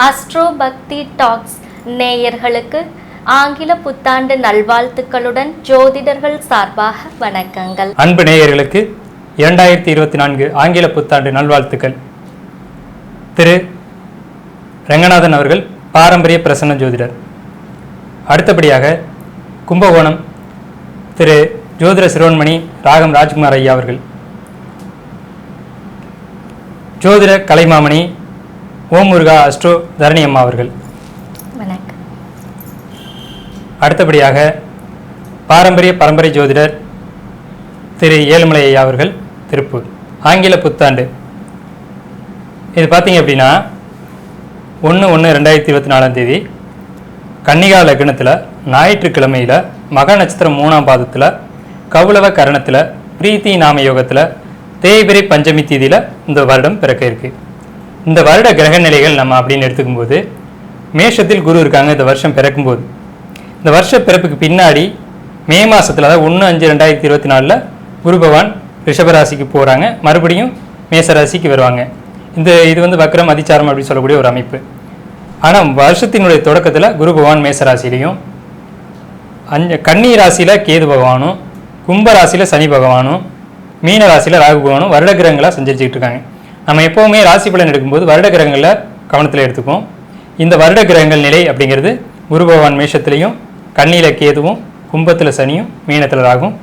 Astro பக்தி tax நேயர்களுக்கு ஆங்கில புத்தாண்டு நல்வாழ்த்துக்களுடன் ஜோதிடர்கள் சார்பாக வணக்கங்கள். அன்பு நேயர்களுக்கு 2024 ஆங்கில புத்தாண்டு நல்வாழ்த்துக்கள். திரு ரங்கநாதன் அவர்கள் பாரம்பரிய பிரசன்ன ஜோதிடர். அடுத்தபடியாக கும்பகோணம் திரு ஜோதிட சிரோன்மணி ராகம் ராஜ்குமார் ஐயா அவர்கள். ஜோதிட கலைமாமணி ஓம் முருகா அஸ்ட்ரோ தரணி அம்மா அவர்கள். வணக்கம். அடுத்தபடியாக பரம்பரை ஜோதிடர் திரு ஏழுமலை ஐயா அவர்கள் திருப்பூர். ஆங்கில புத்தாண்டு இது பார்த்தீங்க அப்படின்னா 1/1/2024 கன்னிகா லக்னத்தில் ஞாயிற்றுக்கிழமையில் மக நட்சத்திரம் 3ஆம் பாதத்தில் கௌளவ கரணத்தில் பிரீத்தி நாம யோகத்தில் தேய்பிரை பஞ்சமி தேதியில் இந்த வருடம் பிறக்க இருக்கு. இந்த வருட கிரக நிலைகள் நம்ம அப்படின்னு எடுத்துக்கும்போது மேஷத்தில் குரு இருக்காங்க. இந்த வருஷம் பிறக்கும்போது இந்த வருஷ பிறப்புக்கு பின்னாடி மே மாதத்தில் அதாவது 1/5/2024 குரு பகவான் ரிஷபராசிக்கு போகிறாங்க, மறுபடியும் மேசராசிக்கு வருவாங்க. இது வந்து வக்ரம் அதிச்சாரம் அப்படின்னு சொல்லக்கூடிய ஒரு அமைப்பு. ஆனால் வருஷத்தினுடைய தொடக்கத்தில் குரு பகவான் மேசராசிலையும் கன்னி ராசியில் கேது பகவானும் கும்ப ராசியில் சனி பகவானும் மீன ராசியில் ராகு பகவானும் வருட கிரகங்களாக சஞ்சரிச்சுக்கிட்டு இருக்காங்க. நம்ம எப்போவுமே ராசி பலன் எடுக்கும்போது வருட கிரகங்களில் கவனத்தில் எடுத்துப்போம். இந்த வருட கிரகங்கள் நிலை அப்படிங்கிறது குரு பகவான் மேஷத்துலேயும் கன்னியில் கேதுவும் கும்பத்தில் சனியும் மீனத்தில் ராகும்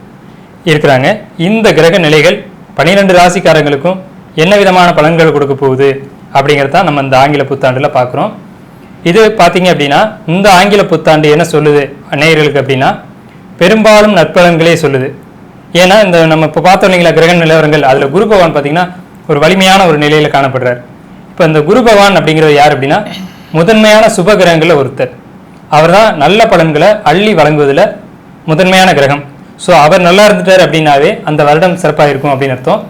இருக்கிறாங்க. இந்த கிரக நிலைகள் 12 ராசிக்காரங்களுக்கும் என்ன விதமான பலன்கள் கொடுக்க போகுது அப்படிங்கிறது தான் நம்ம இந்த ஆங்கில புத்தாண்டில் பார்க்குறோம். இது பார்த்தீங்க அப்படின்னா இந்த ஆங்கில புத்தாண்டு என்ன சொல்லுது நேயர்களுக்கு அப்படின்னா பெரும்பாலும் நற்பலன்களே சொல்லுது. ஏன்னா இந்த நம்ம இப்போ பார்த்தோம் இல்லைங்களா கிரக நிலவரங்கள், அதில் குரு பகவான் பார்த்தீங்கன்னா ஒரு வலிமையான ஒரு நிலையில் காணப்படுறார். இப்போ இந்த குரு பகவான் அப்படிங்கிறது யார் அப்படின்னா முதன்மையான சுப கிரகங்களில் ஒருத்தர். அவர் தான் நல்ல பலன்களை அள்ளி வழங்குவதில் முதன்மையான கிரகம். ஸோ அவர் நல்லா இருந்துட்டார் அப்படின்னாவே அந்த வருடம் சிறப்பாக இருக்கும் அப்படின்னு அர்த்தம்.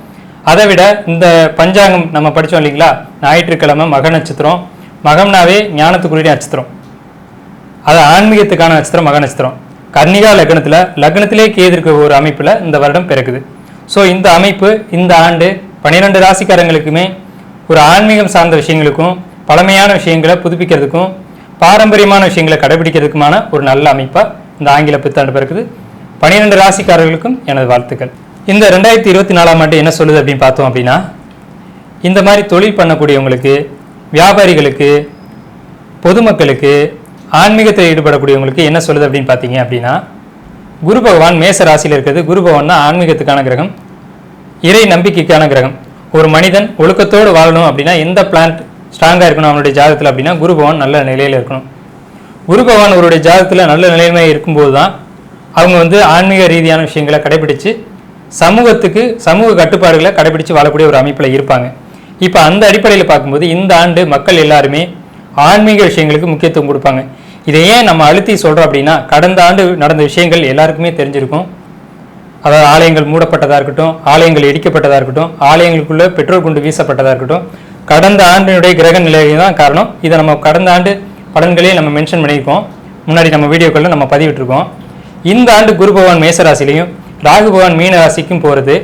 அதை விட இந்த பஞ்சாங்கம் நம்ம படித்தோம் இல்லைங்களா, ஞாயிற்றுக்கிழமை மக நட்சத்திரம், மகம்னாவே ஞானத்துக்குரிய நட்சத்திரம், அது ஆன்மீகத்துக்கான நட்சத்திரம் மக நட்சத்திரம். கன்னிகா லக்னத்திலே கேது இருக்க ஒரு அமைப்பில் இந்த வருடம் பிறக்குது. ஸோ இந்த அமைப்பு இந்த ஆண்டு 12 ராசிக்காரங்களுக்குமே ஒரு ஆன்மீகம் சார்ந்த விஷயங்களுக்கும் பழமையான விஷயங்களை புதுப்பிக்கிறதுக்கும் பாரம்பரியமான விஷயங்களை கடைபிடிக்கிறதுக்குமான ஒரு நல்ல அமைப்பாக இந்த ஆங்கில புத்தாண்டு பிறக்குது. 12 ராசிக்காரர்களுக்கும் எனது வாழ்த்துக்கள். இந்த 2024ஆம் ஆண்டு என்ன சொல்லுது அப்படின்னு பார்த்தோம் அப்படின்னா இந்த மாதிரி தொழில் பண்ணக்கூடியவங்களுக்கு, வியாபாரிகளுக்கு, பொதுமக்களுக்கு, ஆன்மீகத்தில் ஈடுபடக்கூடியவங்களுக்கு என்ன சொல்லுது அப்படின்னு பார்த்தீங்க அப்படின்னா குரு பகவான் மேச ராசியில் இருக்கிறது. குரு பகவான் தான் ஆன்மீகத்துக்கான கிரகம், இறை நம்பிக்கைக்கான கிரகம். ஒரு மனிதன் ஒழுக்கத்தோடு வாழணும் அப்படின்னா எந்த பிளான்ட் ஸ்ட்ராங்காக இருக்கணும் அவனுடைய ஜாதகத்தில் அப்படின்னா குரு பகவான் நல்ல நிலையில் இருக்கணும். குரு பகவான் அவருடைய ஜாதகத்தில் நல்ல நிலைமை இருக்கும்போது தான் அவங்க வந்து ஆன்மீக ரீதியான விஷயங்களை கடைபிடிச்சு சமூக கட்டுப்பாடுகளை கடைபிடிச்சு வாழக்கூடிய ஒரு அமைப்பில் இருப்பாங்க. இப்போ அந்த அடிப்படையில் பார்க்கும்போது இந்த ஆண்டு மக்கள் எல்லாருமே ஆன்மீக விஷயங்களுக்கு முக்கியத்துவம் கொடுப்பாங்க. இதை ஏன் நம்ம அழுத்தி சொல்கிறோம் அப்படின்னா கடந்த ஆண்டு நடந்த விஷயங்கள் எல்லாருக்குமே தெரிஞ்சிருக்கும். அதாவது ஆலயங்கள் மூடப்பட்டதாக இருக்கட்டும், ஆலயங்கள் இடிக்கப்பட்டதாக இருக்கட்டும், ஆலயங்களுக்குள்ளே பெட்ரோல் குண்டு வீசப்பட்டதாக இருக்கட்டும், கடந்த ஆண்டினுடைய கிரக நிலையை தான் காரணம். இதை நம்ம கடந்த ஆண்டு பலன்களே நம்ம மென்ஷன் பண்ணியிருக்கோம், முன்னாடி நம்ம வீடியோக்களில் நம்ம பதிவிட்டிருக்கோம். இந்த ஆண்டு குரு பகவான் மேசராசிலையும் ராகு பகவான் மீன ராசிக்கும் போகிறது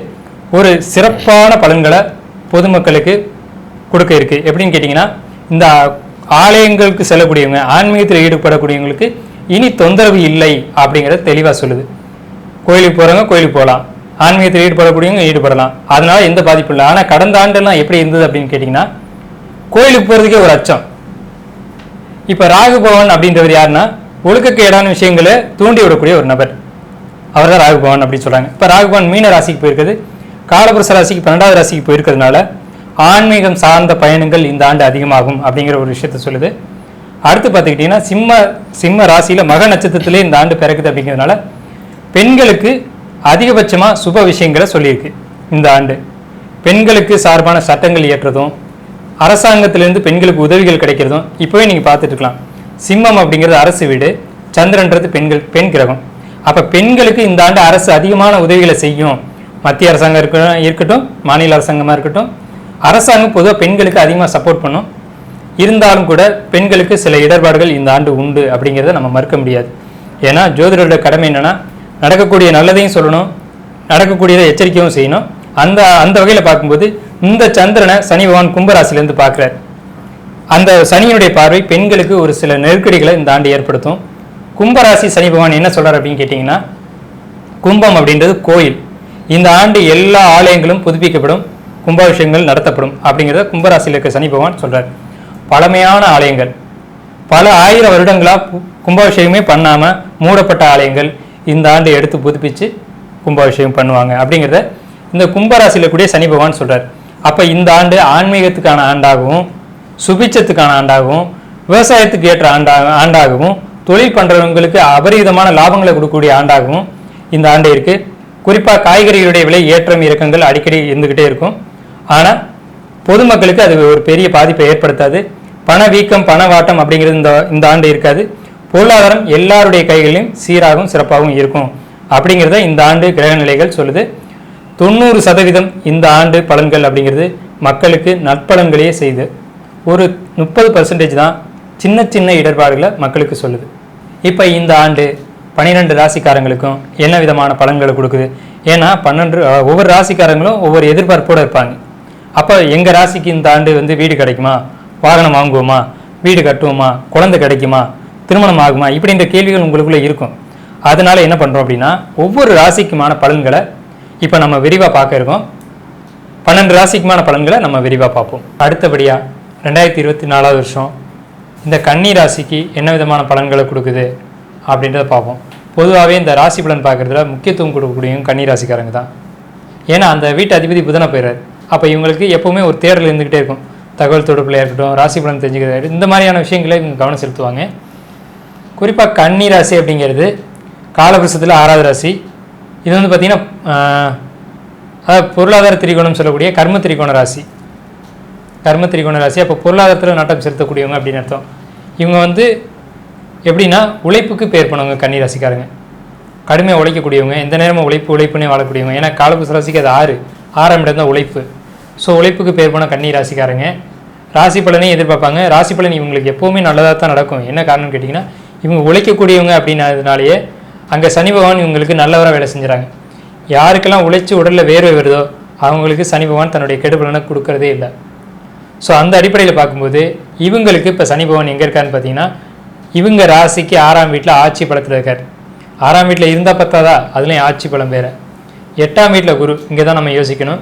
ஒரு சிறப்பான பலன்களை பொதுமக்களுக்கு கொடுக்க இருக்குது. எப்படின்னு கேட்டிங்கன்னா இந்த ஆலயங்களுக்கு செல்லக்கூடியவங்க, ஆன்மீகத்தில் ஈடுபடக்கூடியவங்களுக்கு இனி தொந்தரவு இல்லை அப்படிங்கிறத தெளிவாக சொல்லுது. கோயிலுக்கு போகிறவங்க கோயிலுக்கு போகலாம், ஆன்மீகத்தில் ஈடுபடக்கூடியவங்க ஈடுபடலாம், அதனால எந்த பாதிப்பும் இல்லை. ஆனால் கடந்த ஆண்டெல்லாம் எப்படி இருந்தது அப்படின்னு கேட்டிங்கன்னா கோயிலுக்கு போகிறதுக்கே ஒரு அச்சம். இப்போ ராகு பகவான் அப்படின்றவர் யாருன்னா ஒழுக்கக்கேடான விஷயங்களை தூண்டி விடக்கூடிய ஒரு நபர், அவர் தான் ராகு பகவான் அப்படின்னு சொல்கிறாங்க. இப்போ ராகு பகவான் மீன ராசிக்கு போயிருக்குது, காலபுருஷ ராசிக்கு 12வது ராசிக்கு போயிருக்கிறதுனால ஆன்மீகம் சார்ந்த பயணங்கள் இந்த ஆண்டு அதிகமாகும் அப்படிங்கிற ஒரு விஷயத்த சொல்லுது. அடுத்து பார்த்துக்கிட்டிங்கன்னா சிம்ம ராசியில் மக நட்சத்திரத்திலே இந்த ஆண்டு பிறக்குது அப்படிங்கிறதுனால பெண்களுக்கு அதிகபட்சமாக சுப விஷயங்களை சொல்லியிருக்கு. இந்த ஆண்டு பெண்களுக்கு சார்பான சட்டங்கள் இயற்றுறதும் அரசாங்கத்திலேருந்து பெண்களுக்கு உதவிகள் கிடைக்கிறதும் இப்போவே நீங்கள் பார்த்துட்டு இருக்கலாம். சிம்மம் அப்படிங்கிறது அரசு வீடு, சந்திரன்றது பெண் கிரகம். அப்போ பெண்களுக்கு இந்த ஆண்டு அரசு அதிகமான உதவிகளை செய்யும். மத்திய அரசாங்கம் இருக்கட்டும், மாநில அரசாங்கமாக இருக்கட்டும், அரசாங்கம் பொதுவாக பெண்களுக்கு அதிகமாக சப்போர்ட் பண்ணும். இருந்தாலும் கூட பெண்களுக்கு சில இடர்பாடுகள் இந்த ஆண்டு உண்டு அப்படிங்கிறத நம்ம மறுக்க முடியாது. ஏன்னா ஜோதிடரோட கடமை என்னென்னா நடக்கக்கூடிய நல்லதையும் சொல்லணும், நடக்கக்கூடியதை எச்சரிக்கையும் செய்யணும். அந்த வகையில் பார்க்கும்போது இந்த சந்திரனை சனி பகவான் கும்பராசிலேருந்து பார்க்குறார். அந்த சனியினுடைய பார்வை பெண்களுக்கு ஒரு சில நெருக்கடிகளை இந்த ஆண்டு ஏற்படுத்தும். கும்பராசி சனி பகவான் என்ன சொல்றார் அப்படின்னு கேட்டிங்கன்னா, கும்பம் அப்படின்றது கோயில். இந்த ஆண்டு எல்லா ஆலயங்களும் புதுப்பிக்கப்படும், கும்பாபிஷேகங்கள் நடத்தப்படும் அப்படிங்கிறத கும்பராசியில் இருக்க சனி பகவான் சொல்றார். பழமையான ஆலயங்கள், பல ஆயிரம் வருடங்களாக கும்பாபிஷேகமே பண்ணாமல் மூடப்பட்ட ஆலயங்கள் இந்த ஆண்டு எடுத்து புதுப்பிச்சு கும்பாபிஷேகம் பண்ணுவாங்க அப்படிங்கிறத இந்த கும்பராசியில் கூடிய சனி பகவான் சொல்றார். அப்போ இந்த ஆண்டு ஆன்மீகத்துக்கான ஆண்டாகவும், சுபிச்சத்துக்கான ஆண்டாகவும், விவசாயத்துக்கு ஏற்ற ஆண்டாகவும், தொழில் பண்ணுறவங்களுக்கு அபரிதமான லாபங்களை கொடுக்கக்கூடிய ஆண்டாகவும் இந்த ஆண்டு இருக்குது. குறிப்பாக காய்கறிகளுடைய விலை ஏற்றம் இறக்கங்கள் அடிக்கடி இருந்துக்கிட்டே இருக்கும். ஆனால் பொதுமக்களுக்கு அது ஒரு பெரிய பாதிப்பை ஏற்படுத்தாது. பணவீக்கம், பணவாட்டம் அப்படிங்கிறது இந்த ஆண்டு இருக்காது. பொருளாதாரம் எல்லாருடைய கைகளிலும் சீராகவும் சிறப்பாகவும் இருக்கும் அப்படிங்கிறத இந்த ஆண்டு கிரக நிலைகள் சொல்லுது. 90% இந்த ஆண்டு பலன்கள் அப்படிங்கிறது மக்களுக்கு நற்பலன்களையே செய்து, ஒரு 30% தான் சின்ன சின்ன இடர்பாடுகளை மக்களுக்கு சொல்லுது. இப்போ இந்த ஆண்டு 12 ராசிக்காரங்களுக்கும் என்ன விதமான பலன்களை கொடுக்குது? ஏன்னா ஒவ்வொரு ராசிக்காரங்களும் ஒவ்வொரு எதிர்பார்ப்போடு இருப்பாங்க. அப்போ எங்கள் ராசிக்கு இந்த ஆண்டு வீடு கிடைக்குமா, வாகனம் வாங்குவோமா, வீடு கட்டுவோமா, குழந்தை கிடைக்குமா, திருமணம் ஆகுமா, இப்படின்ற கேள்விகள் உங்களுக்குள்ளே இருக்கும். அதனால என்ன பண்ணுறோம் அப்படின்னா, ஒவ்வொரு ராசிக்குமான பலன்களை இப்போ நம்ம விரிவாக பார்க்க இருக்கோம். 12 ராசிக்குமான பலன்களை நம்ம விரிவாக பார்ப்போம். அடுத்தபடியாக 2024 வருஷம் இந்த கன்னி ராசிக்கு என்ன விதமான பலன்களை கொடுக்குது அப்படின்றத பார்ப்போம். பொதுவாகவே இந்த ராசி பலன் பார்க்குறதுல முக்கியத்துவம் கொடுக்கக்கூடியவங்க கன்னி ராசிக்காரங்க தான். ஏன்னா அந்த வீட்டு அதிபதி புதனை போயிடுறாரு. அப்போ இவங்களுக்கு எப்போவுமே ஒரு தேடல் இருந்துக்கிட்டே இருக்கும். தகவல் தொடர்பில் இருக்கட்டும், ராசி பலன் தெரிஞ்சுக்கிறது, இந்த மாதிரியான விஷயங்களை இவங்க கவனம் செலுத்துவாங்க. குறிப்பாக கன்னி ராசி அப்படிங்கிறது காலபுருஷத்தில் 6வது ராசி. இது பார்த்திங்கன்னா பொருளாதார திரிகோணம் சொல்லக்கூடிய கர்ம திரிகோண ராசி. அப்போ பொருளாதாரத்தில் நாட்டம் செலுத்தக்கூடியவங்க அப்படின்னு அர்த்தம். இவங்க எப்படின்னா உழைப்புக்கு பேர் பண்ணவங்க கன்னி ராசிக்காரங்க. கடுமையாக உழைக்கக்கூடியவங்க, எந்த நேரமும் உழைப்புனே வாழக்கூடியவங்க. ஏன்னா காலபுருஷ ராசிக்கு அது 6ஆம் இடம் தான் உழைப்பு. ஸோ உழைப்புக்கு பேர் போன கன்னி ராசிக்காரங்க ராசி பலனையும் எதிர்பார்ப்பாங்க. ராசி பலன் இவங்களுக்கு எப்போவுமே நல்லதாக தான் நடக்கும். என்ன காரணம்னு கேட்டிங்கன்னா, இவங்க உழைக்கக்கூடியவங்க அப்படின்னதுனாலேயே அங்கே சனி பகவான் இவங்களுக்கு நல்லவராக வேலை செஞ்சுறாங்க. யாருக்கெல்லாம் உழைச்சி உடலில் வேர்வை வருதோ அவங்களுக்கு சனி பகவான் தன்னுடைய கெடுபலனை கொடுக்கறதே இல்லை. ஸோ அந்த அடிப்படையில் பார்க்கும்போது இவங்களுக்கு இப்போ சனி பகவான் எங்கே இருக்காருன்னு பார்த்தீங்கன்னா, இவங்க ராசிக்கு 6ஆம் வீட்டில் ஆட்சி பலத்தில் இருக்கார். 6ஆம் வீட்டில் இருந்தால் பத்தாதா, அதுலேயும் ஆட்சி பலம் வேறு. 8ஆம் வீட்டில் குரு. இங்கே தான் நம்ம யோசிக்கணும்.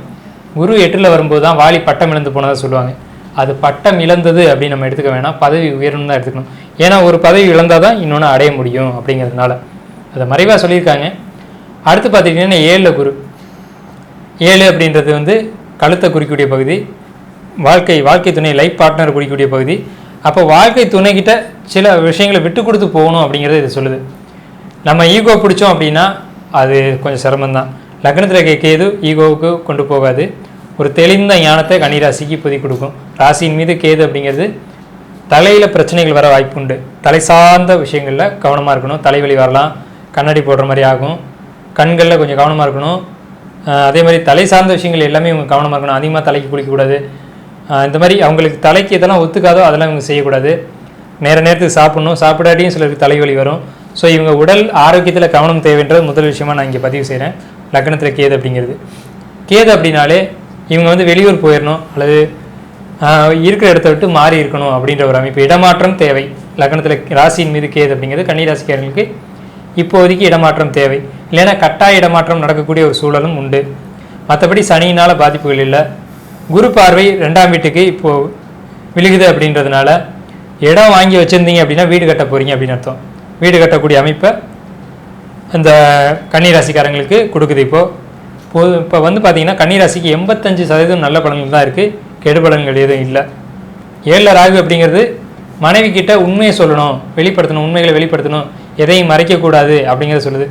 குரு 8ல் வரும்போது தான் வாலி பட்டம் இழந்து போனதாக சொல்லுவாங்க. அது பட்டம் இழந்தது அப்படின்னு நம்ம எடுத்துக்க வேணாம், பதவி உயரணும் தான் எடுத்துக்கணும். ஏன்னா ஒரு பதவி இழந்தால் தான் இன்னொன்று அடைய முடியும் அப்படிங்கிறதுனால அதை மறைவாக சொல்லியிருக்காங்க. அடுத்து பார்த்துக்கிட்டிங்கன்னா 7ல் குரு. 7 அப்படின்றது கழுத்தை குறிக்கக்கூடிய பகுதி, வாழ்க்கை துணை, லைஃப் பார்ட்னர் குறிக்கக்கூடிய பகுதி. அப்போ வாழ்க்கை துணைக்கிட்ட சில விஷயங்களை விட்டு கொடுத்து போகணும் அப்படிங்கிறது இது சொல்லுது. நம்ம ஈகோ பிடிச்சோம் அப்படின்னா அது கொஞ்சம் சிரமம்தான். லக்னத்தில் கேது ஈகோவுக்கு கொண்டு போகாது. ஒரு தெளிந்த ஞானத்தை கன்னிராசிக்கு இப்போதைக்கு கொடுக்கும். ராசியின் மீது கேது அப்படிங்கிறது தலையில் பிரச்சனைகள் வர வாய்ப்பு உண்டு. தலை சார்ந்த விஷயங்களில் கவனமாக இருக்கணும். தலைவலி வரலாம், கண்ணாடி போடுற மாதிரி ஆகும், கண்களில் கொஞ்சம் கவனமாக இருக்கணும். அதே மாதிரி தலை சார்ந்த விஷயங்கள் எல்லாமே இவங்க கவனமாக இருக்கணும். அதிகமாக தலைக்கு குளிக்கக்கூடாது. இந்த மாதிரி அவங்களுக்கு தலைக்கு எதெல்லாம் ஒத்துக்காதோ அதெல்லாம் இவங்க செய்யக்கூடாது. நேரத்துக்கு சாப்பிடணும். சாப்பிடாட்டியும் சிலருக்கு தலைவலி வரும். ஸோ இவங்க உடல் ஆரோக்கியத்தில் கவனம் தேவைன்றது முதல் விஷயமா நான் இங்கே பதிவு செய்கிறேன். லக்னத்தில் கேது அப்படிங்கிறது. கேது அப்படின்னாலே இவங்க வெளியூர் போயிடணும் அல்லது இருக்கிற இடத்த விட்டு மாறி இருக்கணும் அப்படின்ற ஒரு அமைப்பு. இடமாற்றம் தேவை. லக்னத்தில் ராசியின் மீது கேது அப்படிங்கிறது கன்னிராசிக்காரர்களுக்கு இப்போதைக்கு இடமாற்றம் தேவை. இல்லைன்னா கட்டாய இடமாற்றம் நடக்கக்கூடிய ஒரு சூழலும் உண்டு. மற்றபடி சனியினால் பாதிப்புகள் இல்லை. குரு பார்வை 2ஆம் வீட்டுக்கு இப்போது விழுகுது அப்படின்றதுனால இடம் வாங்கி வச்சுருந்தீங்க அப்படின்னா வீடு கட்ட போகிறீங்க அப்படின்னு அர்த்தம். வீடு கட்டக்கூடிய அமைப்பை இந்த கன்னிராசிக்காரங்களுக்கு கொடுக்குது. இப்போ பார்த்தீங்கன்னா கன்னிராசிக்கு 85% நல்ல பலன்கள் தான் இருக்குது, கெடு பலன்கள் எதுவும் இல்லை. 7ல் ராகு அப்படிங்கிறது மனைவி கிட்ட உண்மையை சொல்லணும், வெளிப்படுத்தணும், உண்மைகளை வெளிப்படுத்தணும், எதையும் மறைக்கக்கூடாது அப்படிங்கிறத சொல்லுது.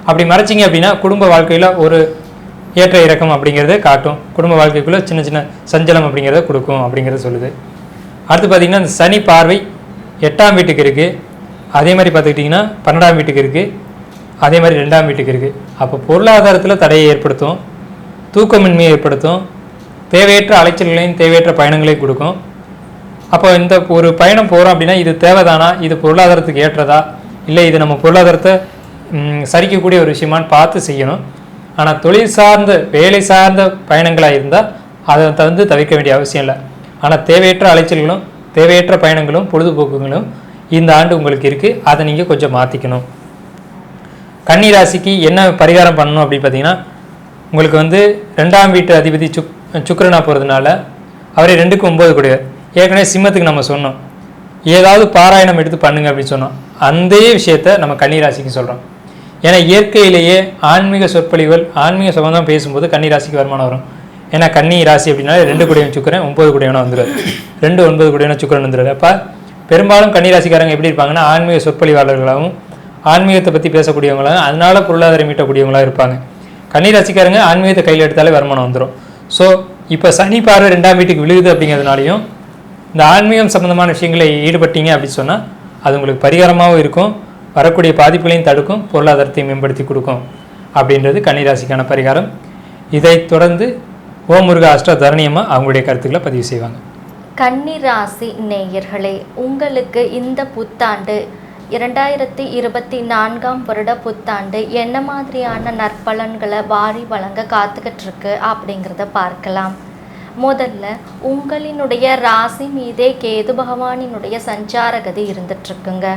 அப்படி மறைச்சிங்க அப்படின்னா குடும்ப வாழ்க்கையில் ஒரு ஏற்ற இறக்கம் அப்படிங்கிறத காட்டும். குடும்ப வாழ்க்கைக்குள்ளே சின்ன சின்ன சஞ்சலம் அப்படிங்கிறத கொடுக்கும் அப்படிங்கிறத சொல்லுது. அடுத்து பார்த்திங்கன்னா இந்த சனி பார்வை 8ஆம் வீட்டுக்கு இருக்குது. அதே மாதிரி பார்த்துக்கிட்டிங்கன்னா 12ஆம் வீட்டுக்கு இருக்குது. அதே மாதிரி 2ஆம் வீட்டுக்கு இருக்குது. அப்போ பொருளாதாரத்தில் தடையை ஏற்படுத்தும், தூக்கமின்மையை ஏற்படுத்தும், தேவையற்ற அலைச்சல்களையும் தேவையற்ற பயணங்களையும் கொடுக்கும். அப்போ இந்த ஒரு பயணம் போகிறோம் அப்படின்னா இது தேவைதானா, இது பொருளாதாரத்துக்கு ஏற்றதா, இல்லை இது நம்ம பொருளாதாரத்தை சரிக்கக்கூடிய ஒரு விஷயமானு பார்த்து செய்யணும். ஆனால் தொழில் சார்ந்த வேலை சார்ந்த பயணங்களாக இருந்தால் அதை தவிர்க்க வேண்டிய அவசியம் இல்லை. ஆனால் தேவையற்ற அலைச்சல்களும் தேவையற்ற பயணங்களும் பொழுதுபோக்குகளும் இந்த ஆண்டு உங்களுக்கு இருக்குது. அதை நீங்கள் கொஞ்சம் மாற்றிக்கணும். கன்னி ராசிக்கு என்ன பரிகாரம் பண்ணணும் அப்படின்னு பார்த்தீங்கன்னா, உங்களுக்கு வந்து 2ஆம் வீட்டு அதிபதி சுக்கிரனா போகிறதுனால அவரே 2க்கு 9 கூடிய ஏற்கனவே சிம்மத்துக்கு நம்ம சொன்னோம், ஏதாவது பாராயணம் எடுத்து பண்ணுங்க அப்படின்னு சொன்னோம். அந்த விஷயத்த நம்ம கன்னி ராசிக்கு சொல்கிறோம். ஏன்னா இயற்கையிலேயே ஆன்மீக சொற்பொழிவுகள் ஆன்மீக சம்பந்தம் பேசும்போது கன்னி ராசிக்கு வருமானம் வரும். ஏன்னா கன்னி ராசி அப்படின்னா 2 கூடியவன் சுக்கிரன் 9 கூடியவனா வந்துடுவார், 2 9 கூடியவனா சுக்கிரன் வந்துடுவார். அப்போ பெரும்பாலும் கன்னி ராசிக்காரங்க எப்படி இருப்பாங்கன்னா ஆன்மீக சொற்பொழிவாளர்களாகவும் ஆன்மீகத்தை பற்றி பேசக்கூடியவங்களாகவும் அதனால பொருளாதாரம் மீட்டக்கூடியவங்களாக இருப்பாங்க. கன்னி ராசிக்காரங்க ஆன்மீகத்தை கையில் எடுத்தாலே வருமானம் வந்துடும். ஸோ இப்போ சனி பார்வை 2ஆம் வீட்டுக்கு விழுகுது அப்படிங்கிறதுனாலையும் இந்த ஆன்மீகம் சம்பந்தமான விஷயங்களை ஈடுபட்டீங்க அப்படின்னு சொன்னால் அது உங்களுக்கு பரிகாரமாகவும் இருக்கும், வரக்கூடிய பாதிப்புகளையும் தடுக்கும், பொருளாதாரத்தை மேம்படுத்தி கொடுக்கும் அப்படின்றது கன்னிராசிக்கான பரிகாரம். இதைத் தொடர்ந்து ஓமுருகா அஷ்டதரணியம்மா அவங்களுடைய கருத்துக்களை பதிவு செய்வாங்க. கன்னிராசி நேயர்களே, உங்களுக்கு இந்த புத்தாண்டு 2024ஆம் வருட புத்தாண்டு என்ன மாதிரியான நற்பலன்களை வாரி வழங்க காத்துக்கிட்டு இருக்கு அப்படிங்கிறத பார்க்கலாம். முதல்ல உங்களினுடைய ராசி மீதே கேது பகவானினுடைய சஞ்சாரகதி இருந்துட்டுருக்குங்க.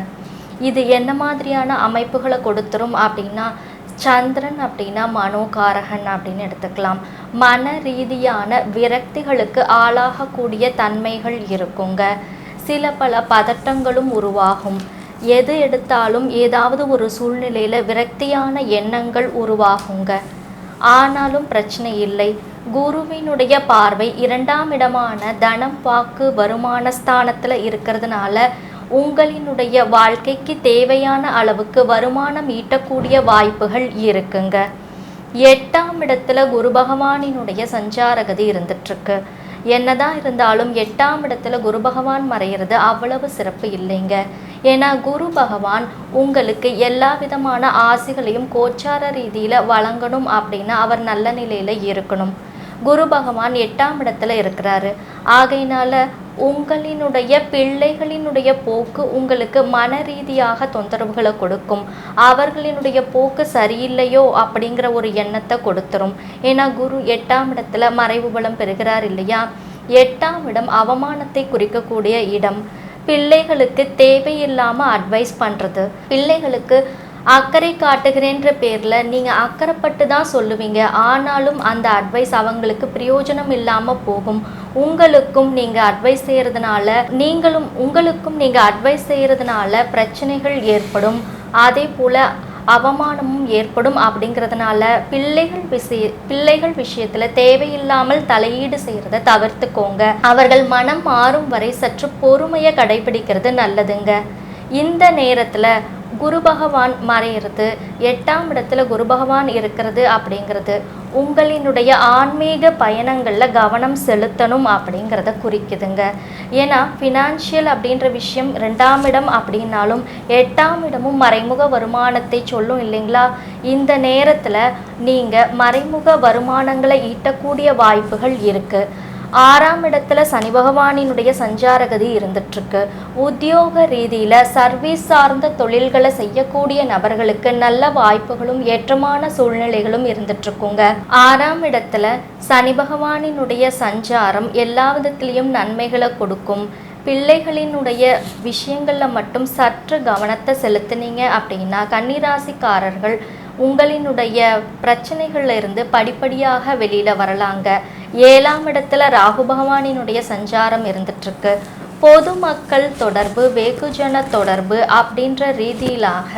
இது என்ன மாதிரியான அமைப்புகளை கொடுத்துரும் அப்படின்னா, சந்திரன் அப்படின்னா மனோகாரகன் அப்படின்னு எடுத்துக்கலாம். மன ரீதியான விரக்திகளுக்கு ஆளாகக்கூடிய தன்மைகள் இருக்குங்க. சில பல பதட்டங்களும் உருவாகும். எது எடுத்தாலும் ஏதாவது ஒரு சூழ்நிலையில் விரக்தியான எண்ணங்கள் உருவாகுங்க. ஆனாலும் பிரச்சனை இல்லை. குருவினுடைய பார்வை 2ஆம் இடமான தனம் வாக்கு வருமான ஸ்தானத்தில் இருக்கிறதுனால உங்களினுடைய வாழ்க்கைக்கு தேவையான அளவுக்கு வருமானம் ஈட்டக்கூடிய வாய்ப்புகள் இருக்குங்க. 8ஆம் இடத்துல குரு பகவானினுடைய சஞ்சாரகதி இருந்துட்டுருக்கு. என்னதான் இருந்தாலும் 8ஆம் இடத்துல குரு பகவான் மறையிறது அவ்வளவு சிறப்பு இல்லைங்க. ஏன்னா குரு பகவான் உங்களுக்கு எல்லா விதமான ஆசைகளையும் கோச்சார ரீதியில் வழங்கணும் அப்படின்னா அவர் நல்ல நிலையில் இருக்கணும். குரு பகவான் 8ஆம் இடத்துல இருக்கிறாரு. ஆகையினால உங்களினுடைய பிள்ளைகளினுடைய போக்கு உங்களுக்கு மன ரீதியாக தொந்தரவுகளை கொடுக்கும். அவர்களினுடைய போக்கு சரியில்லையோ அப்படிங்கிற ஒரு எண்ணத்தை கொடுத்துரும். ஏன்னா குரு 8ஆம் இடத்துல மறைவு பலம் பெறுகிறார் இல்லையா. 8ஆம் இடம் அவமானத்தை குறிக்கக்கூடிய இடம். பிள்ளைகளுக்கு தேவையில்லாமல் அட்வைஸ் பண்ணுறது, பிள்ளைகளுக்கு அக்கறை காட்டுகிறேன்ற பேரில் நீங்கள் அக்கறைப்பட்டு தான் சொல்லுவீங்க. ஆனாலும் அந்த அட்வைஸ் அவங்களுக்கு பிரயோஜனம் இல்லாமல் போகும். உங்களுக்கும் நீங்கள் அட்வைஸ் செய்கிறதுனால பிரச்சனைகள் ஏற்படும். அதே போல் அவமானமும் ஏற்படும். அப்படிங்கிறதுனால பிள்ளைகள் விஷயத்தில் தேவையில்லாமல் தலையீடு செய்கிறத தவிர்த்துக்கோங்க. அவர்கள் மனம் மாறும் வரை சற்று பொறுமையை கடைபிடிக்கிறது நல்லதுங்க. இந்த நேரத்தில் குரு பகவான் மறையிறது, 8ஆம் இடத்துல குரு பகவான் இருக்கிறது அப்படிங்கிறது உங்களினுடைய ஆன்மீக பயணங்களில் கவனம் செலுத்தணும் அப்படிங்கிறத குறிக்குதுங்க. ஏன்னா ஃபினான்ஷியல் அப்படின்ற விஷயம் 2ஆம் இடம் அப்படின்னாலும் 8ஆம் இடமும் மறைமுக வருமானத்தை சொல்லும் இல்லைங்களா. இந்த நேரத்தில் நீங்கள் மறைமுக வருமானங்களை ஈட்டக்கூடிய வாய்ப்புகள் இருக்குது. 6ஆம் இடத்துல சனி பகவானினுடைய சஞ்சாரகதி இருந்துட்டுருக்கு. உத்தியோக ரீதியில் சர்வீஸ் சார்ந்த தொழில்களை செய்யக்கூடிய நபர்களுக்கு நல்ல வாய்ப்புகளும் ஏற்றமான சூழ்நிலைகளும் இருந்துட்டுருக்குங்க. 6ஆம் இடத்துல சனி பகவானினுடைய சஞ்சாரம் எல்லா விதத்திலையும் நன்மைகளை கொடுக்கும். பிள்ளைகளினுடைய விஷயங்களில் மட்டும் சற்று கவனத்தை செலுத்தினீங்க அப்படின்னா கன்னிராசிக்காரர்கள் உங்களினுடைய பிரச்சனைகள்ல இருந்து படிப்படியாக வெளியில் வரலாங்க. 7ஆம் இடத்துல ராகு பகவானினுடைய சஞ்சாரம் இருந்துட்டுருக்கு. பொதுமக்கள் தொடர்பு, வெகுஜன தொடர்பு அப்படின்ற ரீதியிலாக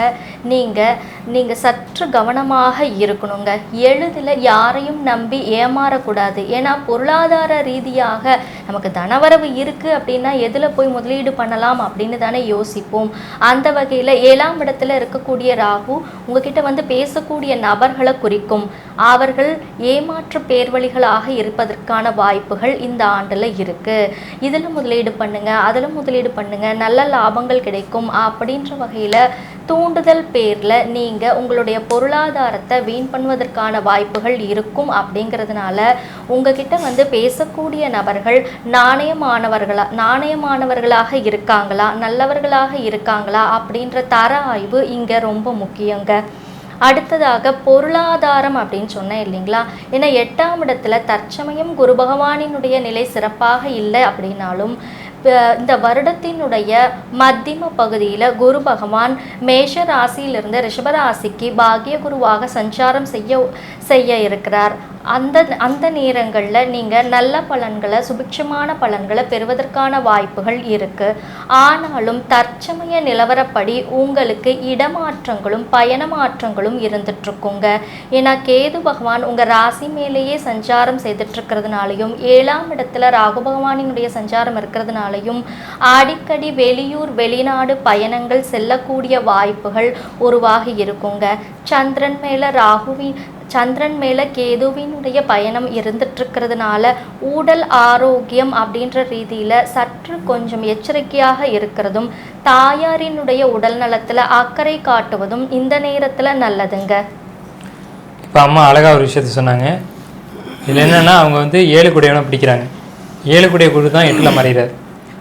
நீங்கள் சற்று கவனமாக இருக்கணுங்க. எளிதில் யாரையும் நம்பி ஏமாறக்கூடாது. ஏன்னா பொருளாதார ரீதியாக நமக்கு தனவரவு இருக்குது அப்படின்னா எதில் போய் முதலீடு பண்ணலாம் அப்படின்னு தானே யோசிப்போம். அந்த வகையில் 7ஆம் இடத்துல இருக்கக்கூடிய ராகு உங்ககிட்ட வந்து பேசக்கூடிய நபர்களை குறிக்கும். அவர்கள் ஏமாற்று பேர்வழிகளாக இருப்பதற்கான வாய்ப்புகள் இந்த ஆண்டில் இருக்குது. இதில் முதலீடு பண்ணுங்க, அதில் முதலீடு பண்ணுங்க, நல்ல லாபங்கள் கிடைக்கும் அப்படின்ற வகையில் தூண்டுதல் பேரில் நீங்கள் உங்களுடைய பொருளாதாரத்தை வீண் பண்ணுவதற்கான வாய்ப்புகள் இருக்கும். அப்படிங்கிறதுனால உங்ககிட்ட வந்து பேசக்கூடிய நபர்கள் நாணயமானவர்களாக இருக்காங்களா, நல்லவர்களாக இருக்காங்களா அப்படின்ற தர ஆய்வு இங்கே ரொம்ப முக்கியங்க. அடுத்ததாக பொருளாதாரம் அப்படின்னு சொன்னேன் இல்லைங்களா. ஏன்னா 8ஆம் இடத்துல தற்சமயம் குரு பகவானினுடைய நிலை சிறப்பாக இல்லை அப்படின்னாலும் இந்த வருடத்தினுடைய மத்தியம பகுதியில் குரு பகவான் மேஷ ராசியிலிருந்து ரிஷபராசிக்கு பாக்கிய குருவாக சஞ்சாரம் செய்ய இருக்கிறார். அந்த நேரங்களில் நீங்கள் நல்ல பலன்களை, சுபிட்சமான பலன்களை பெறுவதற்கான வாய்ப்புகள் இருக்குது. ஆனாலும் தற்சமய நிலவரப்படி உங்களுக்கு இடமாற்றங்களும் பயண மாற்றங்களும் இருந்துட்டுருக்குங்க. ஏன்னா கேது பகவான் உங்கள் ராசி மேலேயே சஞ்சாரம் செய்துட்ருக்கிறதுனாலையும் 7ஆம் இடத்துல ராகு பகவானினுடைய சஞ்சாரம் இருக்கிறதுனாலையும் அடிக்கடி வெளியூர் வெளிநாடு பயணங்கள் செல்லக்கூடிய வாய்ப்புகள் உருவாகி இருக்குங்க. சந்திரன் மேலே கேதுவினுடைய பயணம் இருந்துட்டுருக்கிறதுனால உடல் ஆரோக்கியம் அப்படின்ற ரீதியில் சற்று கொஞ்சம் எச்சரிக்கையாக இருக்கிறதும், தாயாரினுடைய உடல் நலத்தில் அக்கறை காட்டுவதும் இந்த நேரத்தில் நல்லதுங்க. இப்போ அம்மா அழகாக ஒரு விஷயத்த சொன்னாங்க. இதில் என்னென்னா அவங்க வந்து 7 குடையவனை பிடிக்கிறாங்க. 7 குடைய குரு தான் 8ல் மறைகிறார்.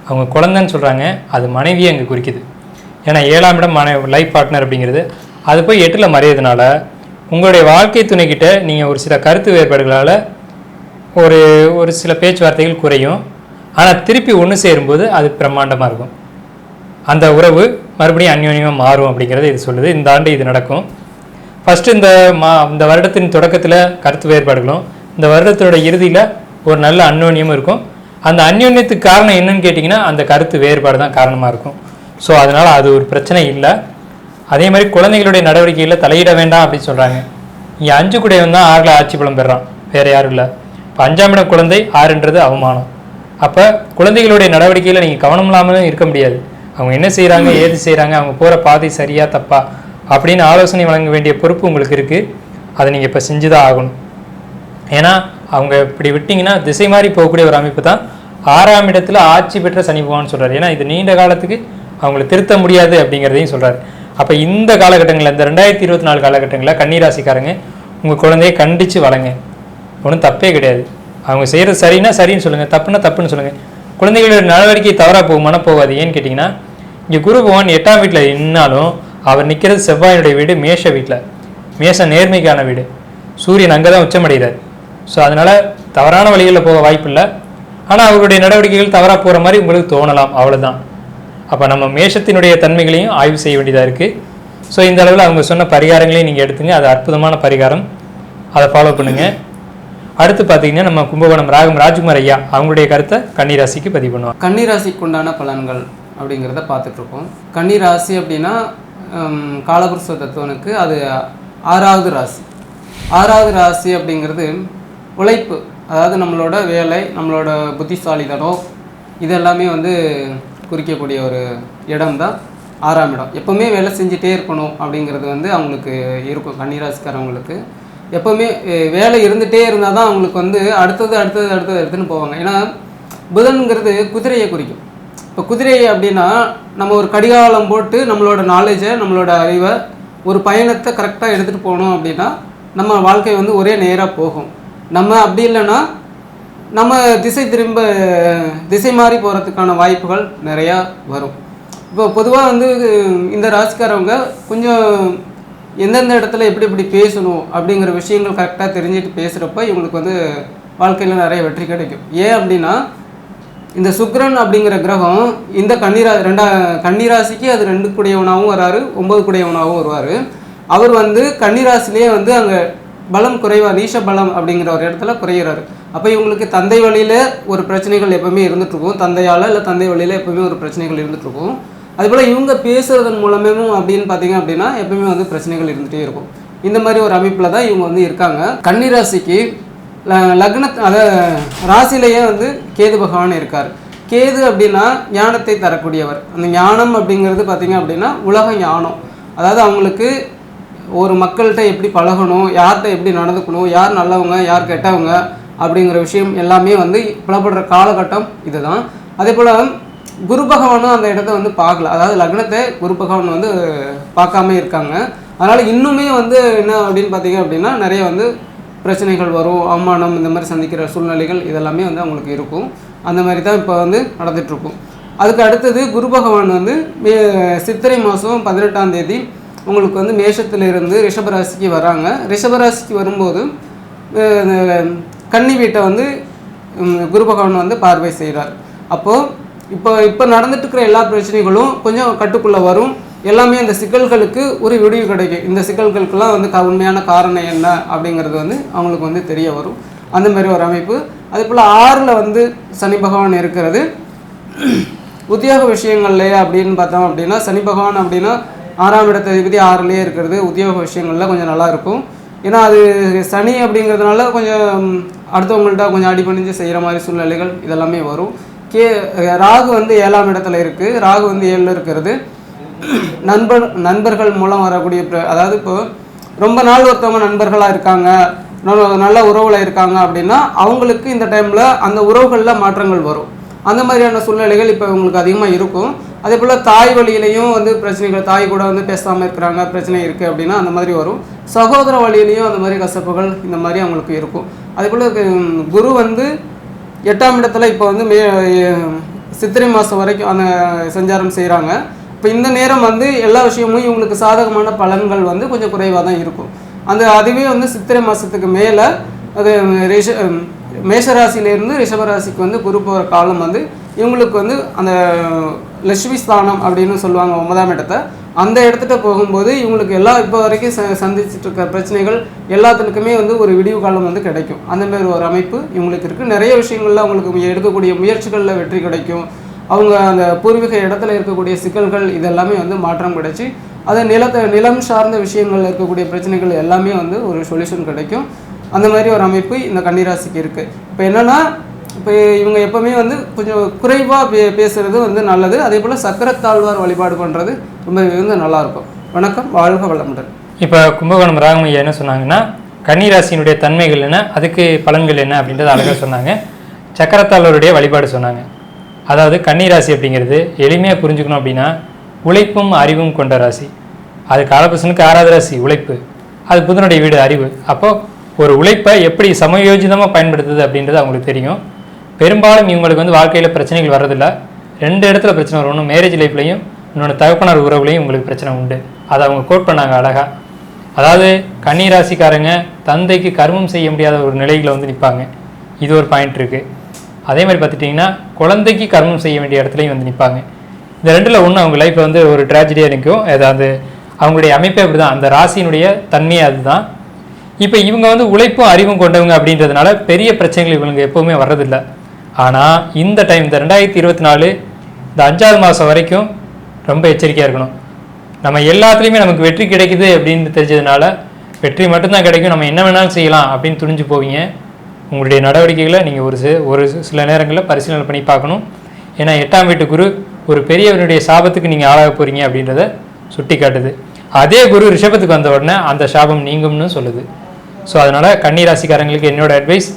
அவங்க குழந்தைன்னு சொல்கிறாங்க, அது மனைவியை அங்கே குறிக்குது. ஏன்னா 7ஆம் இடம் லைஃப் பார்ட்னர் அப்படிங்கிறது, அது போய் 8ல் மறையிறதுனால உங்களுடைய வாழ்க்கை துணைக்கிட்ட நீங்கள் ஒரு சில கருத்து வேறுபாடுகளால் ஒரு சில பேச்சுவார்த்தைகள் குறையும். ஆனால் திருப்பி ஒன்று சேரும்போது அது பிரம்மாண்டமாக இருக்கும். அந்த உறவு மறுபடியும் அந்யோன்யமாக மாறும் அப்படிங்கிறது இது சொல்லுது. இந்த ஆண்டு இது நடக்கும். ஃபஸ்ட்டு இந்த வருடத்தின் தொடக்கத்தில் கருத்து வேறுபாடுகளும், இந்த வருடத்தோட இறுதியில் ஒரு நல்ல அந்யோன்யமும் இருக்கும். அந்த அந்யோன்யத்துக்கு காரணம் என்னன்னு கேட்டிங்கன்னா அந்த கருத்து வேறுபாடு தான் காரணமாக இருக்கும். ஸோ அதனால் அது ஒரு பிரச்சனை இல்லை. அதே மாதிரி குழந்தைகளுடைய நடவடிக்கையில் தலையிட வேண்டாம் அப்படின்னு சொல்கிறாங்க. இங்கே 5 குடையவன் தான் 6ல் ஆட்சி பலம் பெறான், வேறு யாரும் இல்லை. இப்போ 5ஆம் இடம் குழந்தை, 6ன்றது அவமானம். அப்போ குழந்தைகளுடைய நடவடிக்கையில் நீங்கள் கவனம் இல்லாமலும் இருக்க முடியாது. அவங்க என்ன செய்கிறாங்க, ஏது செய்கிறாங்க, அவங்க போகிற பாதை சரியா தப்பா அப்படின்னு ஆலோசனை வழங்க வேண்டிய பொறுப்பு உங்களுக்கு இருக்குது. அதை நீங்கள் இப்போ செஞ்சு தான் ஆகணும். ஏன்னா அவங்க இப்படி விட்டிங்கன்னா திசை மாறி போகக்கூடிய ஒரு அமைப்பு தான் 6ஆம் இடத்துல ஆட்சி பெற்ற சனி பகவான்னு சொல்கிறார். ஏன்னா இது நீண்ட காலத்துக்கு அவங்கள திருத்த முடியாது அப்படிங்கிறதையும் சொல்கிறார். அப்போ இந்த காலகட்டங்களில், இந்த 2024 காலகட்டங்களில் கன்னிராசிக்காரங்க உங்கள் குழந்தையை கண்டித்து வளங்க. ஒன்றும் தப்பே கிடையாது. அவங்க செய்கிறது சரின்னா சரின்னு சொல்லுங்கள், தப்புன்னா தப்புன்னு சொல்லுங்கள். குழந்தைகளோட நடவடிக்கை தவறாக போகுமானா போகாது. ஏன்னு கேட்டிங்கன்னா இங்கே குரு பகவான் 8ஆம் வீட்டில் நின்னாலும் அவர் நிற்கிறது செவ்வாயினுடைய வீடு மேஷ வீட்டில். மேஷம் நேர்மைக்கான வீடு. சூரியன் அங்கே தான் உச்சமடைகிறார். ஸோ அதனால் தவறான வழிகளில் போக வாய்ப்பு இல்லை. ஆனால் அவர்களுடைய நடவடிக்கைகள் தவறாக போகிற மாதிரி உங்களுக்கு தோணலாம், அவ்வளோதான். அப்போ நம்ம மேஷத்தினுடைய தன்மைகளையும் ஆய்வு செய்ய வேண்டியதாக இருக்குது. ஸோ இந்த அளவில் அவங்க சொன்ன பரிகாரங்களையும் நீங்கள் எடுத்துங்க. அது அற்புதமான பரிகாரம், அதை ஃபாலோ பண்ணுங்கள். அடுத்து பார்த்தீங்கன்னா நம்ம கும்பகோணம் ராஜ்குமார் ஐயா அவங்களுடைய கருத்தை கன்னிராசிக்கு பதிவு பண்ணுவாங்க. கன்னிராசிக்கு உண்டான பலன்கள் அப்படிங்கிறத பார்த்துட்ருக்கோம். கன்னிராசி அப்படின்னா காலபுருஷ தத்துவனுக்கு அது 6வது ராசி. 6வது ராசி அப்படிங்கிறது உழைப்பு, அதாவது நம்மளோட வேலை, நம்மளோட புத்திசாலித்தனம், இதெல்லாமே வந்து குறிக்கக்கூடிய ஒரு இடம் தான் 6ஆம் இடம். எப்போவுமே வேலை செஞ்சுட்டே இருக்கணும் அப்படிங்கிறது வந்து அவங்களுக்கு இருக்கும். கன்னிராசிக்காரவங்களுக்கு எப்போவுமே வேலை இருந்துகிட்டே இருந்தால் தான் அவங்களுக்கு வந்து அடுத்தது எடுத்துன்னு போவாங்க. ஏன்னா புதன்கிறது குதிரையை குறிக்கும். இப்போ குதிரை அப்படின்னா நம்ம ஒரு கடிகாலம் போட்டு நம்மளோட நாலேஜை, நம்மளோட அறிவை, ஒரு பயணத்தை கரெக்டாக எடுத்துகிட்டு போகணும் அப்படின்னா நம்ம வாழ்க்கை வந்து ஒரே நேராக போகும். நம்ம அப்படி இல்லைன்னா நம்ம திசை மாறி போகிறதுக்கான வாய்ப்புகள் நிறையா வரும். இப்போ பொதுவாக வந்து இந்த ராசிக்காரவங்க கொஞ்சம் எந்தெந்த இடத்துல எப்படி பேசணும் அப்படிங்கிற விஷயங்கள் கரெக்டாக தெரிஞ்சுட்டு பேசுகிறப்ப இவங்களுக்கு வந்து வாழ்க்கையில் நிறைய வெற்றி கிடைக்கும். ஏன் அப்படின்னா இந்த சுக்கிரன் அப்படிங்கிற கிரகம் இந்த கன்னிராசிக்கு அது 2 குடையவனாகவும் வராரு, 9 குடையவனாகவும் வருவார். அவர் வந்து கன்னிராசிலேயே வந்து அங்கே பலம் குறைவாக, நீஷ பலம் அப்படிங்கிற ஒரு இடத்துல குறைகிறாரு. அப்போ இவங்களுக்கு தந்தை வழியில் ஒரு பிரச்சனைகள் எப்பவுமே இருந்துகிட்ருக்கும். தந்தையால் இல்லை தந்தை வழியில் எப்பவுமே ஒரு பிரச்சனைகள் இருந்துகிட்ருக்கும். அதுபோல் இவங்க பேசுகிறதன் மூலமும் அப்படின்னு பார்த்தீங்க அப்படின்னா எப்பவுமே வந்து பிரச்சனைகள் இருந்துகிட்டே இருக்கும். இந்த மாதிரி ஒரு அமைப்பில் தான் இவங்க வந்து இருக்காங்க. கன்னிராசிக்கு ராசியிலேயே வந்து கேது பகவான் இருக்கார். கேது அப்படின்னா ஞானத்தை தரக்கூடியவர். அந்த ஞானம் அப்படிங்கிறது பார்த்திங்க அப்படின்னா உலக ஞானம். அதாவது அவங்களுக்கு ஒரு மக்கள்கிட்ட எப்படி பழகணும், யார்கிட்ட எப்படி நடந்துக்கணும், யார் நல்லவங்க யார் கெட்டவங்க அப்படிங்கிற விஷயம் எல்லாமே வந்து புலப்படுற காலகட்டம் இதுதான். அதே போல் குரு பகவானும் அந்த இடத்த வந்து பார்க்கல, அதாவது லக்னத்தை குரு பகவான் வந்து பார்க்காம இருக்காங்க. அதனால் இன்னுமே வந்து என்ன அப்படின்னு பார்த்தீங்க அப்படின்னா நிறைய வந்து பிரச்சனைகள் வரும், அவமானம், இந்த மாதிரி சந்திக்கிற சூழ்நிலைகள் இதெல்லாமே வந்து அவங்களுக்கு இருக்கும். அந்த மாதிரி தான் இப்போ வந்து நடந்துகிட்ருக்கும். அதுக்கு அடுத்தது குரு பகவான் வந்து சித்திரை மாதம் 18ஆம் தேதி உங்களுக்கு வந்து மேஷத்திலிருந்து ரிஷபராசிக்கு வராங்க. ரிஷபராசிக்கு வரும்போது கன்னி வீட்டை வந்து குரு பகவான் வந்து பார்வை செய்கிறார். அப்போது இப்போ நடந்துட்டு இருக்கிற எல்லா பிரச்சனைகளும் கொஞ்சம் கட்டுக்குள்ளே வரும். எல்லாமே அந்த சிக்கல்களுக்கு ஒரு விடிவு கிடைக்கும். இந்த சிக்கல்களுக்கெல்லாம் வந்து உண்மையான காரணம் என்ன அப்படிங்கிறது வந்து அவங்களுக்கு வந்து தெரிய வரும். அந்த மாதிரி ஒரு அமைப்பு. அதே போல் 6ல் வந்து சனி பகவான் இருக்கிறது. உத்தியோக விஷயங்கள்லையே அப்படின்னு பார்த்தோம் அப்படின்னா சனி பகவான் அப்படின்னா 6ஆம் இடத்த அதிபதி 6லேயே இருக்கிறது உத்தியோக விஷயங்களில் கொஞ்சம் நல்லாயிருக்கும். ஏன்னா அது சனி அப்படிங்கிறதுனால கொஞ்சம் அடுத்தவங்கள்ட்ட கொஞ்சம் அடிபணிஞ்சு செய்கிற மாதிரி சூழ்நிலைகள் இதெல்லாமே வரும். ராகு வந்து 7ஆம் இடத்துல இருக்குது. ராகு வந்து 7ல் இருக்கிறது. நண்பர்கள் மூலம் வரக்கூடிய அதாவது இப்போ ரொம்ப நாள் ஒருத்தவங்க நண்பர்களாக இருக்காங்க, நல்ல உறவில் இருக்காங்க அப்படின்னா அவங்களுக்கு இந்த டைமில் அந்த உறவுகளில் மாற்றங்கள் வரும். அந்த மாதிரியான சூழ்நிலைகள் இப்போ உங்களுக்கு அதிகமாக இருக்கும். அதே போல் தாய் வழியிலையும் வந்து பிரச்சனைகள், தாய் கூட வந்து பேசாமல் இருக்கிறாங்க, பிரச்சனை இருக்குது அப்படின்னா அந்த மாதிரி வரும். சகோதர வழியிலையும் அந்த மாதிரி கசப்புகள் இந்த மாதிரி அவங்களுக்கு இருக்கும். அதே போல் குரு வந்து 8ஆம் இடத்துல இப்போ வந்து சித்திரை மாதம் வரைக்கும் அந்த சஞ்சாரம் செய்கிறாங்க. இப்போ இந்த நேரம் வந்து எல்லா விஷயமும் இவங்களுக்கு சாதகமான பலன்கள் வந்து கொஞ்சம் குறைவாக தான் இருக்கும். அதுவே வந்து சித்திரை மாதத்துக்கு மேலே அது மேஷராசிலேருந்து ரிஷபராசிக்கு வந்து குரு போகிற காலம் வந்து இவங்களுக்கு வந்து அந்த லட்சுமி ஸ்தானம் அப்படின்னு சொல்லுவாங்க 9ஆம் இடத்தை. அந்த இடத்துட்ட போகும்போது இவங்களுக்கு இப்போ வரைக்கும் சந்திச்சுட்டு இருக்க பிரச்சனைகள் எல்லாத்துக்குமே வந்து ஒரு விடிவு காலம் வந்து கிடைக்கும். அந்தமாரி ஒரு அமைப்பு இவங்களுக்கு இருக்குது. நிறைய விஷயங்களில் அவங்களுக்கு எடுக்கக்கூடிய முயற்சிகளில் வெற்றி கிடைக்கும். அவங்க அந்த பூர்வீக இடத்துல இருக்கக்கூடிய சிக்கல்கள் இதெல்லாமே வந்து மாற்றம் கிடைச்சி அது நிலம் சார்ந்த விஷயங்களில் இருக்கக்கூடிய பிரச்சனைகள் எல்லாமே வந்து ஒரு சொல்யூஷன் கிடைக்கும். அந்த மாதிரி ஒரு அமைப்பு இந்த கன்னிராசிக்கு இருக்குது. இப்போ என்னென்னா இப்போ இவங்க எப்போவுமே வந்து கொஞ்சம் குறைவாக பேசுகிறது வந்து நல்லது. அதே போல் சக்கரத்தாழ்வார் வழிபாடு பண்ணுறது ரொம்ப வந்து நல்லாயிருக்கும். வணக்கம், வாழ்க வளமுடன். இப்போ கும்பகோணம் ராகமையா என்ன சொன்னாங்கன்னா கன்னிராசியினுடைய தன்மைகள் என்ன, அதுக்கு பலன்கள் என்ன அப்படின்றத அழகாக சொன்னாங்க. சக்கரத்தாழ்வாருடைய வழிபாடு சொன்னாங்க. அதாவது கன்னிராசி அப்படிங்கிறது எளிமையாக புரிஞ்சுக்கணும் அப்படின்னா உழைப்பும் அறிவும் கொண்ட ராசி. அது காலபுருஷனுக்கு 6வது ராசி உழைப்பு, அது புதனுடைய வீடு அறிவு. அப்போது ஒரு உழைப்பை எப்படி சமயோஜிதமாக பயன்படுத்துது அப்படின்றது அவங்களுக்கு தெரியும். பெரும்பாலும் இவங்களுக்கு வந்து வாழ்க்கையில் பிரச்சனைகள் வர்றதில்ல. 2 இடத்துல பிரச்சனை வரும். ஒன்று மேரேஜ் லைஃப்லையும், இன்னொன்று தகப்பனார் உறவுலையும் உங்களுக்கு பிரச்சனை உண்டு. அதை அவங்க கோட் பண்ணாங்க அழகாக. அதாவது கன்னிராசிக்காரங்க தந்தைக்கு கர்மம் செய்ய முடியாத ஒரு நிலையில் வந்து நிற்பாங்க. இது ஒரு பாயிண்ட் இருக்குது. அதே மாதிரி பார்த்துட்டிங்கன்னா குழந்தைக்கு கர்மம் செய்ய வேண்டிய இடத்துலையும் வந்து நிற்பாங்க. இந்த 2ல் ஒன்று அவங்க லைஃப்பில் வந்து ஒரு ட்ராஜடியாக நிற்கும். அதாவது அவங்களுடைய அமைப்பே அப்படி தான், அந்த ராசியினுடைய தன்மையே அதுதான். இப்போ இவங்க வந்து உழைப்பும் அறிவும் கொண்டவங்க அப்படின்றதுனால பெரிய பிரச்சனைகள் இவங்களுக்கு எப்போவுமே வர்றதில்லை. ஆனால் இந்த டைம் இந்த 2024 இந்த 5வது மாதம் வரைக்கும் ரொம்ப எச்சரிக்கையாக இருக்கணும். நம்ம எல்லாத்துலேயுமே நமக்கு வெற்றி கிடைக்குது அப்படின்னு தெரிஞ்சதுனால வெற்றி மட்டும்தான் கிடைக்கும், நம்ம என்ன வேணாலும் செய்யலாம் அப்படின்னு துணிஞ்சு போவீங்க. உங்களுடைய நடவடிக்கைகளை நீங்கள் ஒரு சில நேரங்களில் பரிசீலனை பண்ணி பார்க்கணும். ஏன்னா 8ஆம் வீட்டு குரு ஒரு பெரியவனுடைய சாபத்துக்கு நீங்கள் ஆளாக போகிறீங்க அப்படின்றத சுட்டி காட்டுது. அதே குரு ரிஷபத்துக்கு வந்த உடனே அந்த சாபம் நீங்கும்னு சொல்லுது. ஸோ அதனால் கன்னிராசிக்காரங்களுக்கு என்னோட அட்வைஸ்,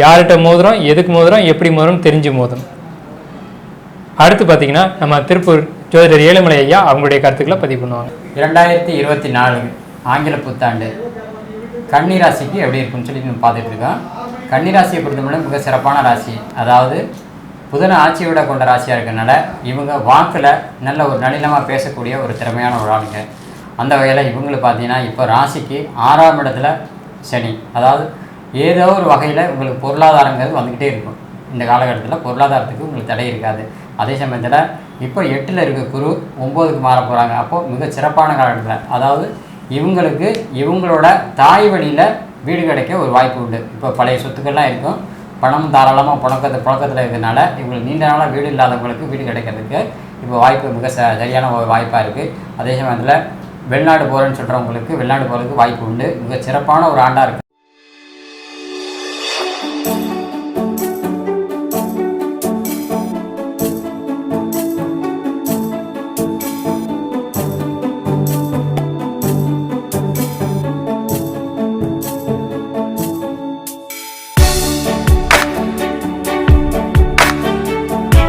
யார்கிட்ட மோதுறோம், எதுக்கு மோதுறோம், எப்படி மோதுறோம் தெரிஞ்சு மோதும். அடுத்து பார்த்தீங்கன்னா நம்ம திருப்பூர் ஜோதிடர் ஏழுமலை ஐயா அவங்களுடைய கருத்துக்களை பதிவு பண்ணுவாங்க. 2024 ஆங்கில புத்தாண்டு கன்னிராசிக்கு எப்படி இருக்குன்னு சொல்லி நம்ம பார்த்துட்டு இருக்கோம். கன்னிராசியை பொறுத்தவரை மிக சிறப்பான ராசி. அதாவது புதன ஆட்சியோட கொண்ட ராசியாக இருக்கிறதுனால இவங்க வாக்கில் நல்ல ஒரு நளினமாக பேசக்கூடிய ஒரு திறமையான ஒரு ஆளுங்க. அந்த வகையில் இவங்களுக்கு பார்த்தீங்கன்னா இப்போ ராசிக்கு 6ஆம் இடத்துல சனி. அதாவது ஏதோ ஒரு வகையில் உங்களுக்கு பொருளாதாரங்கிறது வந்துக்கிட்டே இருக்கும். இந்த காலகட்டத்தில் பொருளாதாரத்துக்கு உங்களுக்கு தடை இருக்காது. அதே சமயத்தில் இப்போ 8ல் இருக்க குரு 9க்கு மாற போகிறாங்க. அப்போது மிக சிறப்பான காலகட்டத்தில் அதாவது இவங்களுக்கு இவங்களோட தாய் வழியில் வீடு கிடைக்க ஒரு வாய்ப்பு உண்டு. இப்போ பழைய சொத்துக்கள்லாம் இருக்கும், பணம் தாராளமாக புழக்கத்தில் இருக்கிறதுனால இவங்களுக்கு நீண்ட நாளாக வீடு இல்லாதவங்களுக்கு வீடு கிடைக்கிறதுக்கு இப்போ வாய்ப்பு மிக சரியான ஒரு வாய்ப்பாக இருக்குது. அதே சமயத்தில் வெளிநாடு போகிறேன்னு சொல்கிறவங்களுக்கு வெளிநாடு போகிறதுக்கு வாய்ப்பு உண்டு. மிக சிறப்பான ஒரு ஆண்டாக இருக்குது.